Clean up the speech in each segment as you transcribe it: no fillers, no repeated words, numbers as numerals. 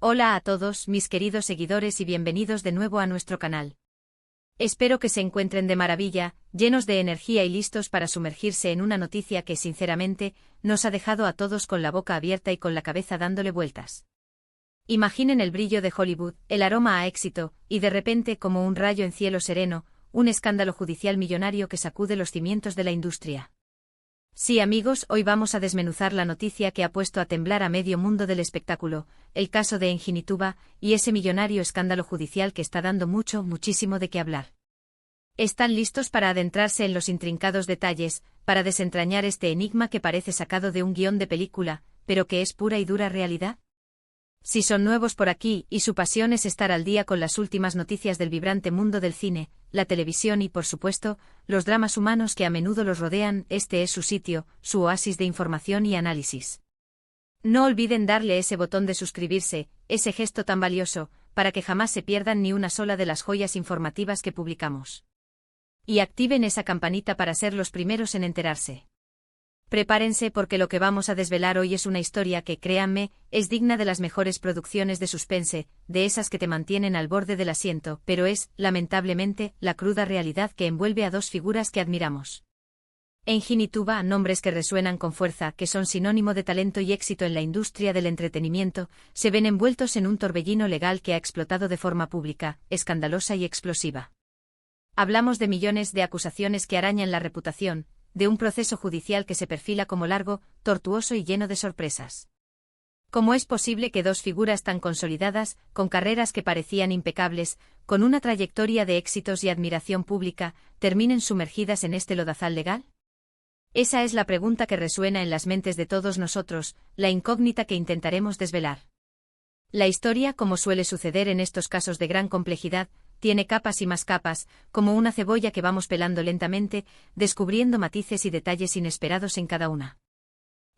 Hola a todos, mis queridos seguidores y bienvenidos de nuevo a nuestro canal. Espero que se encuentren de maravilla, llenos de energía y listos para sumergirse en una noticia que, sinceramente, nos ha dejado a todos con la boca abierta y con la cabeza dándole vueltas. Imaginen el brillo de Hollywood, el aroma a éxito, y de repente, como un rayo en cielo sereno, un escándalo judicial millonario que sacude los cimientos de la industria. Sí, amigos, hoy vamos a desmenuzar la noticia que ha puesto a temblar a medio mundo del espectáculo, el caso de Engin y Tuba, y ese millonario escándalo judicial que está dando muchísimo de qué hablar. ¿Están listos para adentrarse en los intrincados detalles, para desentrañar este enigma que parece sacado de un guión de película, pero que es pura y dura realidad? Si son nuevos por aquí y su pasión es estar al día con las últimas noticias del vibrante mundo del cine, la televisión y, por supuesto, los dramas humanos que a menudo los rodean, este es su sitio, su oasis de información y análisis. No olviden darle ese botón de suscribirse, ese gesto tan valioso, para que jamás se pierdan ni una sola de las joyas informativas que publicamos. Y activen esa campanita para ser los primeros en enterarse. Prepárense porque lo que vamos a desvelar hoy es una historia que, créanme, es digna de las mejores producciones de suspense, de esas que te mantienen al borde del asiento, pero es, lamentablemente, la cruda realidad que envuelve a dos figuras que admiramos. Engin y Tuba, nombres que resuenan con fuerza, que son sinónimo de talento y éxito en la industria del entretenimiento, se ven envueltos en un torbellino legal que ha explotado de forma pública, escandalosa y explosiva. Hablamos de millones de acusaciones que arañan la reputación, de un proceso judicial que se perfila como largo, tortuoso y lleno de sorpresas. ¿Cómo es posible que dos figuras tan consolidadas, con carreras que parecían impecables, con una trayectoria de éxitos y admiración pública, terminen sumergidas en este lodazal legal? Esa es la pregunta que resuena en las mentes de todos nosotros, la incógnita que intentaremos desvelar. La historia, como suele suceder en estos casos de gran complejidad, tiene capas y más capas, como una cebolla que vamos pelando lentamente, descubriendo matices y detalles inesperados en cada una.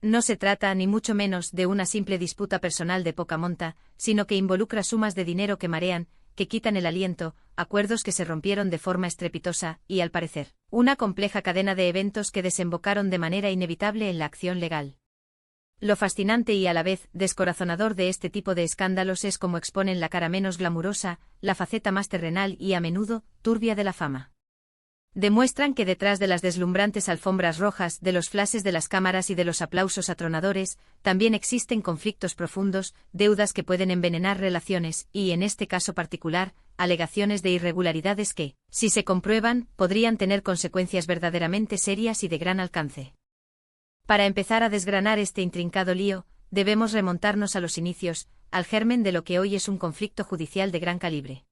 No se trata, ni mucho menos, de una simple disputa personal de poca monta, sino que involucra sumas de dinero que marean, que quitan el aliento, acuerdos que se rompieron de forma estrepitosa, y, al parecer, una compleja cadena de eventos que desembocaron de manera inevitable en la acción legal. Lo fascinante y a la vez descorazonador de este tipo de escándalos es cómo exponen la cara menos glamurosa, la faceta más terrenal y, a menudo, turbia de la fama. Demuestran que detrás de las deslumbrantes alfombras rojas, de los flashes de las cámaras y de los aplausos atronadores, también existen conflictos profundos, deudas que pueden envenenar relaciones y, en este caso particular, alegaciones de irregularidades que, si se comprueban, podrían tener consecuencias verdaderamente serias y de gran alcance. Para empezar a desgranar este intrincado lío, debemos remontarnos a los inicios, al germen de lo que hoy es un conflicto judicial de gran calibre.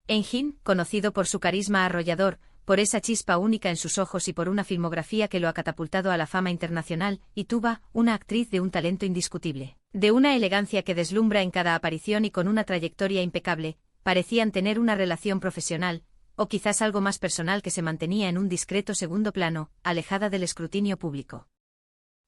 Engin, conocido por su carisma arrollador, por esa chispa única en sus ojos y por una filmografía que lo ha catapultado a la fama internacional, y Tuba, una actriz de un talento indiscutible, de una elegancia que deslumbra en cada aparición y con una trayectoria impecable, parecían tener una relación profesional, o quizás algo más personal que se mantenía en un discreto segundo plano, alejada del escrutinio público.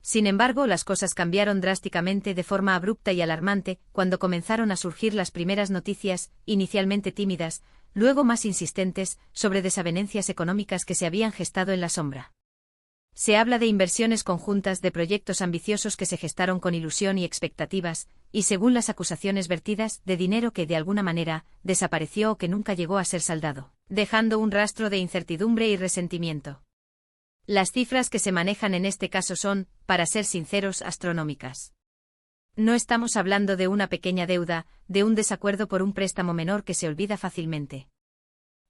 Sin embargo, las cosas cambiaron drásticamente de forma abrupta y alarmante cuando comenzaron a surgir las primeras noticias, inicialmente tímidas, luego más insistentes, sobre desavenencias económicas que se habían gestado en la sombra. Se habla de inversiones conjuntas, de proyectos ambiciosos que se gestaron con ilusión y expectativas, y según las acusaciones vertidas, de dinero que de alguna manera desapareció o que nunca llegó a ser saldado, dejando un rastro de incertidumbre y resentimiento. Las cifras que se manejan en este caso son, para ser sinceros, astronómicas. No estamos hablando de una pequeña deuda, de un desacuerdo por un préstamo menor que se olvida fácilmente.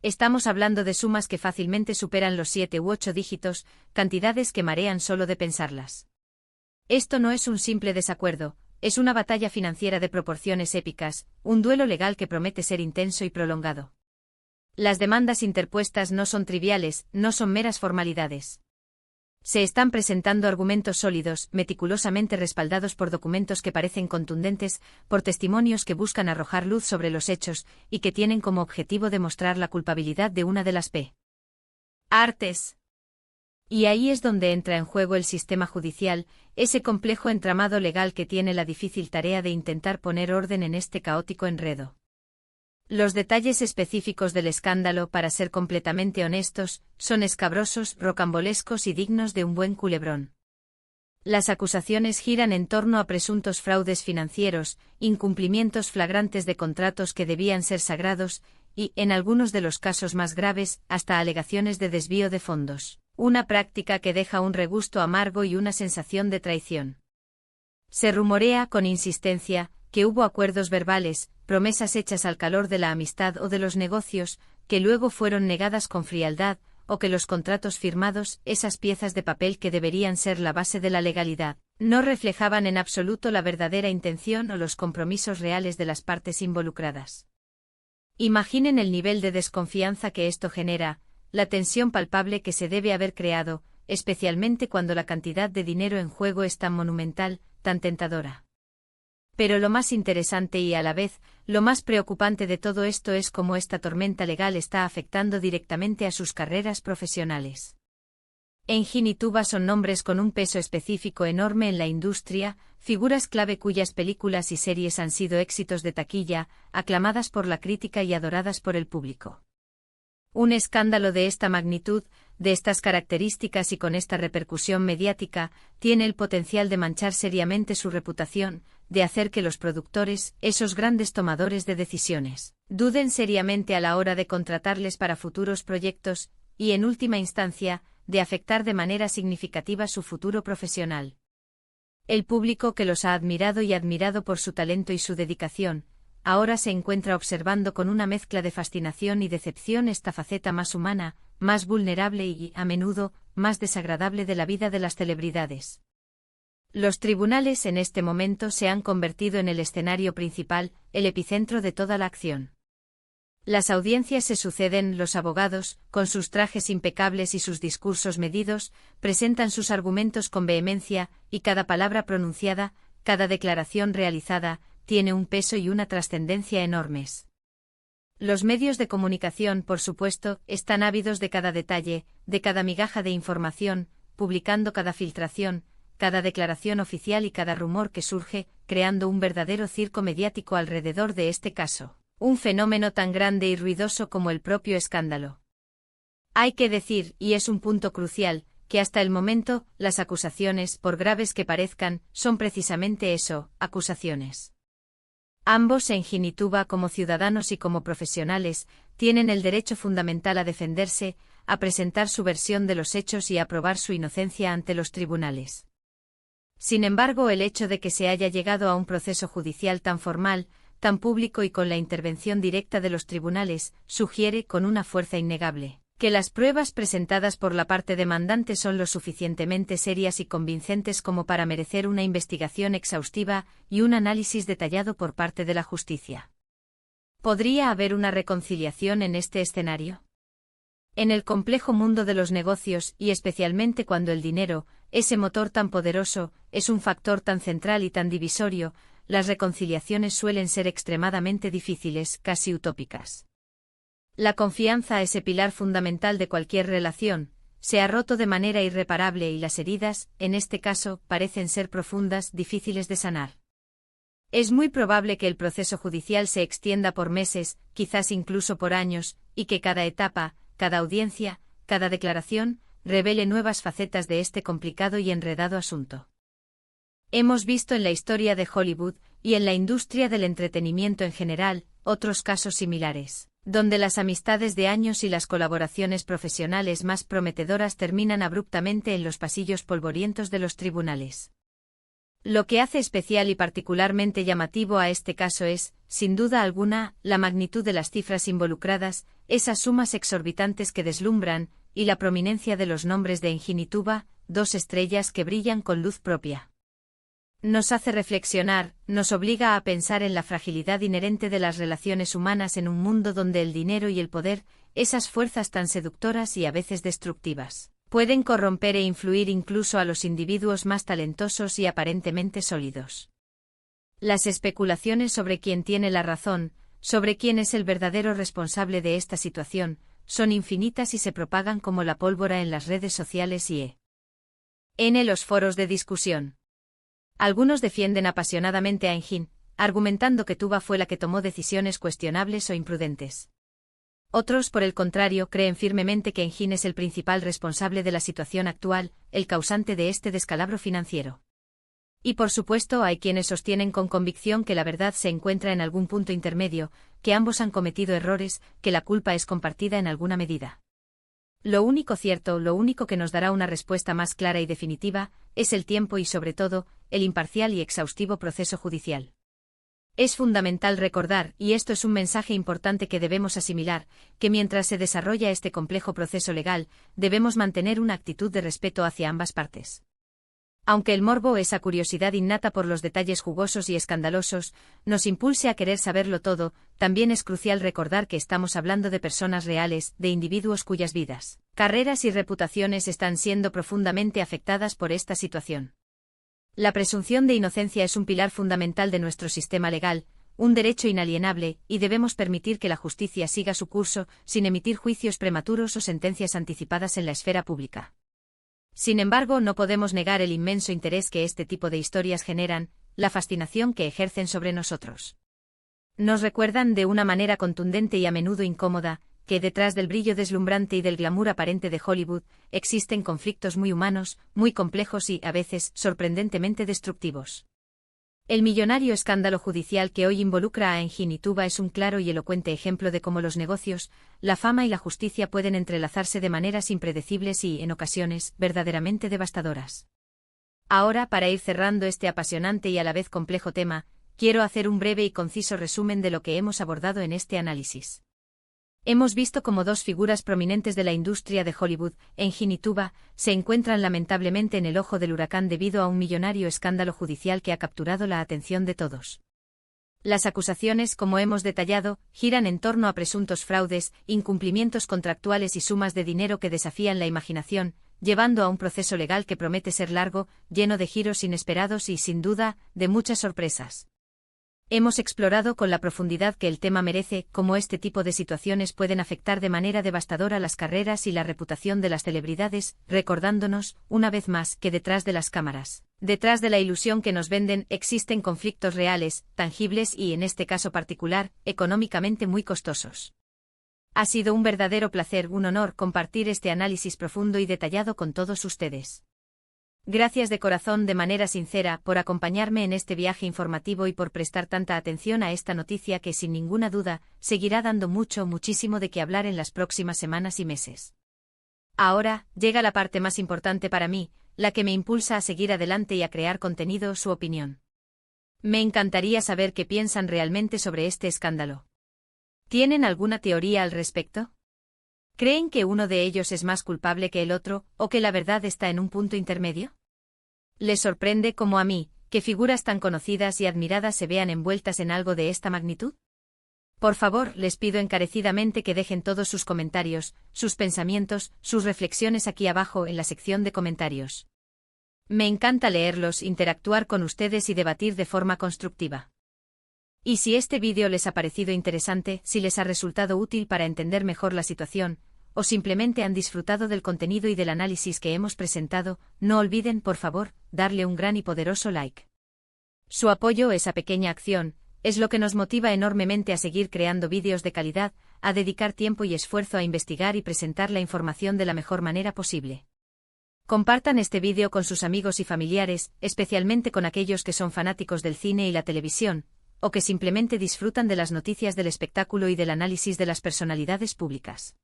Estamos hablando de sumas que fácilmente superan los 7 u 8 dígitos, cantidades que marean solo de pensarlas. Esto no es un simple desacuerdo, es una batalla financiera de proporciones épicas, un duelo legal que promete ser intenso y prolongado. Las demandas interpuestas no son triviales, no son meras formalidades. Se están presentando argumentos sólidos, meticulosamente respaldados por documentos que parecen contundentes, por testimonios que buscan arrojar luz sobre los hechos, y que tienen como objetivo demostrar la culpabilidad de una de las partes. Y ahí es donde entra en juego el sistema judicial, ese complejo entramado legal que tiene la difícil tarea de intentar poner orden en este caótico enredo. Los detalles específicos del escándalo, para ser completamente honestos, son escabrosos, rocambolescos y dignos de un buen culebrón. Las acusaciones giran en torno a presuntos fraudes financieros, incumplimientos flagrantes de contratos que debían ser sagrados, y, en algunos de los casos más graves, hasta alegaciones de desvío de fondos, una práctica que deja un regusto amargo y una sensación de traición. Se rumorea, con insistencia, que hubo acuerdos verbales, promesas hechas al calor de la amistad o de los negocios, que luego fueron negadas con frialdad, o que los contratos firmados, esas piezas de papel que deberían ser la base de la legalidad, no reflejaban en absoluto la verdadera intención o los compromisos reales de las partes involucradas. Imaginen el nivel de desconfianza que esto genera, la tensión palpable que se debe haber creado, especialmente cuando la cantidad de dinero en juego es tan monumental, tan tentadora. Pero lo más interesante y a la vez, lo más preocupante de todo esto es cómo esta tormenta legal está afectando directamente a sus carreras profesionales. Engin y Tuba son nombres con un peso específico enorme en la industria, figuras clave cuyas películas y series han sido éxitos de taquilla, aclamadas por la crítica y adoradas por el público. Un escándalo de esta magnitud, de estas características y con esta repercusión mediática, tiene el potencial de manchar seriamente su reputación, de hacer que los productores, esos grandes tomadores de decisiones, duden seriamente a la hora de contratarles para futuros proyectos, y en última instancia, de afectar de manera significativa su futuro profesional. El público que los ha admirado y admirado por su talento y su dedicación, ahora se encuentra observando con una mezcla de fascinación y decepción esta faceta más humana, más vulnerable y, a menudo, más desagradable de la vida de las celebridades. Los tribunales en este momento se han convertido en el escenario principal, el epicentro de toda la acción. Las audiencias se suceden, los abogados, con sus trajes impecables y sus discursos medidos, presentan sus argumentos con vehemencia, y cada palabra pronunciada, cada declaración realizada, tiene un peso y una trascendencia enormes. Los medios de comunicación, por supuesto, están ávidos de cada detalle, de cada migaja de información, publicando cada filtración, cada declaración oficial y cada rumor que surge, creando un verdadero circo mediático alrededor de este caso, un fenómeno tan grande y ruidoso como el propio escándalo. Hay que decir, y es un punto crucial, que hasta el momento, las acusaciones, por graves que parezcan, son precisamente eso, acusaciones. Ambos, Engin y Tuba, como ciudadanos y como profesionales, tienen el derecho fundamental a defenderse, a presentar su versión de los hechos y a probar su inocencia ante los tribunales. Sin embargo, el hecho de que se haya llegado a un proceso judicial tan formal, tan público y con la intervención directa de los tribunales, sugiere, con una fuerza innegable, que las pruebas presentadas por la parte demandante son lo suficientemente serias y convincentes como para merecer una investigación exhaustiva y un análisis detallado por parte de la justicia. ¿Podría haber una reconciliación en este escenario? En el complejo mundo de los negocios, y especialmente cuando el dinero, ese motor tan poderoso, es un factor tan central y tan divisorio, las reconciliaciones suelen ser extremadamente difíciles, casi utópicas. La confianza, ese pilar fundamental de cualquier relación, se ha roto de manera irreparable y las heridas, en este caso, parecen ser profundas, difíciles de sanar. Es muy probable que el proceso judicial se extienda por meses, quizás incluso por años, y que cada etapa, cada audiencia, cada declaración, revele nuevas facetas de este complicado y enredado asunto. Hemos visto en la historia de Hollywood, y en la industria del entretenimiento en general, otros casos similares, donde las amistades de años y las colaboraciones profesionales más prometedoras terminan abruptamente en los pasillos polvorientos de los tribunales. Lo que hace especial y particularmente llamativo a este caso es, sin duda alguna, la magnitud de las cifras involucradas, esas sumas exorbitantes que deslumbran, y la prominencia de los nombres de Engin y Tuba, dos estrellas que brillan con luz propia. Nos hace reflexionar, nos obliga a pensar en la fragilidad inherente de las relaciones humanas en un mundo donde el dinero y el poder, esas fuerzas tan seductoras y a veces destructivas, pueden corromper e influir incluso a los individuos más talentosos y aparentemente sólidos. Las especulaciones sobre quién tiene la razón, sobre quién es el verdadero responsable de esta situación, son infinitas y se propagan como la pólvora en las redes sociales y en los foros de discusión. Algunos defienden apasionadamente a Engin, argumentando que Tuba fue la que tomó decisiones cuestionables o imprudentes. Otros, por el contrario, creen firmemente que Engine es el principal responsable de la situación actual, el causante de este descalabro financiero. Y por supuesto hay quienes sostienen con convicción que la verdad se encuentra en algún punto intermedio, que ambos han cometido errores, que la culpa es compartida en alguna medida. Lo único cierto, lo único que nos dará una respuesta más clara y definitiva, es el tiempo y sobre todo, el imparcial y exhaustivo proceso judicial. Es fundamental recordar, y esto es un mensaje importante que debemos asimilar, que mientras se desarrolla este complejo proceso legal, debemos mantener una actitud de respeto hacia ambas partes. Aunque el morbo, esa curiosidad innata por los detalles jugosos y escandalosos, nos impulse a querer saberlo todo, también es crucial recordar que estamos hablando de personas reales, de individuos cuyas vidas, carreras y reputaciones están siendo profundamente afectadas por esta situación. La presunción de inocencia es un pilar fundamental de nuestro sistema legal, un derecho inalienable, y debemos permitir que la justicia siga su curso, sin emitir juicios prematuros o sentencias anticipadas en la esfera pública. Sin embargo, no podemos negar el inmenso interés que este tipo de historias generan, la fascinación que ejercen sobre nosotros. Nos recuerdan de una manera contundente y a menudo incómoda, que detrás del brillo deslumbrante y del glamour aparente de Hollywood, existen conflictos muy humanos, muy complejos y, a veces, sorprendentemente destructivos. El millonario escándalo judicial que hoy involucra a Engine y Tuba es un claro y elocuente ejemplo de cómo los negocios, la fama y la justicia pueden entrelazarse de maneras impredecibles y, en ocasiones, verdaderamente devastadoras. Ahora, para ir cerrando este apasionante y a la vez complejo tema, quiero hacer un breve y conciso resumen de lo que hemos abordado en este análisis. Hemos visto cómo dos figuras prominentes de la industria de Hollywood, Engine y Tuba, se encuentran lamentablemente en el ojo del huracán debido a un millonario escándalo judicial que ha capturado la atención de todos. Las acusaciones, como hemos detallado, giran en torno a presuntos fraudes, incumplimientos contractuales y sumas de dinero que desafían la imaginación, llevando a un proceso legal que promete ser largo, lleno de giros inesperados y, sin duda, de muchas sorpresas. Hemos explorado con la profundidad que el tema merece cómo este tipo de situaciones pueden afectar de manera devastadora las carreras y la reputación de las celebridades, recordándonos, una vez más, que detrás de las cámaras, detrás de la ilusión que nos venden, existen conflictos reales, tangibles y, en este caso particular, económicamente muy costosos. Ha sido un verdadero placer, un honor compartir este análisis profundo y detallado con todos ustedes. Gracias de corazón, de manera sincera, por acompañarme en este viaje informativo y por prestar tanta atención a esta noticia que, sin ninguna duda, seguirá dando muchísimo de qué hablar en las próximas semanas y meses. Ahora, llega la parte más importante para mí, la que me impulsa a seguir adelante y a crear contenido, su opinión. Me encantaría saber qué piensan realmente sobre este escándalo. ¿Tienen alguna teoría al respecto? ¿Creen que uno de ellos es más culpable que el otro, o que la verdad está en un punto intermedio? ¿Les sorprende, como a mí, que figuras tan conocidas y admiradas se vean envueltas en algo de esta magnitud? Por favor, les pido encarecidamente que dejen todos sus comentarios, sus pensamientos, sus reflexiones aquí abajo en la sección de comentarios. Me encanta leerlos, interactuar con ustedes y debatir de forma constructiva. Y si este vídeo les ha parecido interesante, si les ha resultado útil para entender mejor la situación, o simplemente han disfrutado del contenido y del análisis que hemos presentado, no olviden, por favor, darle un gran y poderoso like. Su apoyo, esa pequeña acción, es lo que nos motiva enormemente a seguir creando vídeos de calidad, a dedicar tiempo y esfuerzo a investigar y presentar la información de la mejor manera posible. Compartan este vídeo con sus amigos y familiares, especialmente con aquellos que son fanáticos del cine y la televisión, o que simplemente disfrutan de las noticias del espectáculo y del análisis de las personalidades públicas.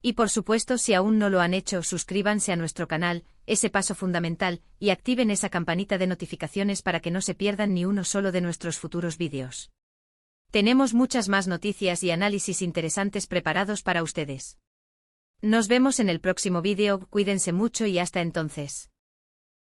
Y por supuesto, si aún no lo han hecho, suscríbanse a nuestro canal, ese paso fundamental, y activen esa campanita de notificaciones para que no se pierdan ni uno solo de nuestros futuros vídeos. Tenemos muchas más noticias y análisis interesantes preparados para ustedes. Nos vemos en el próximo vídeo, cuídense mucho y hasta entonces.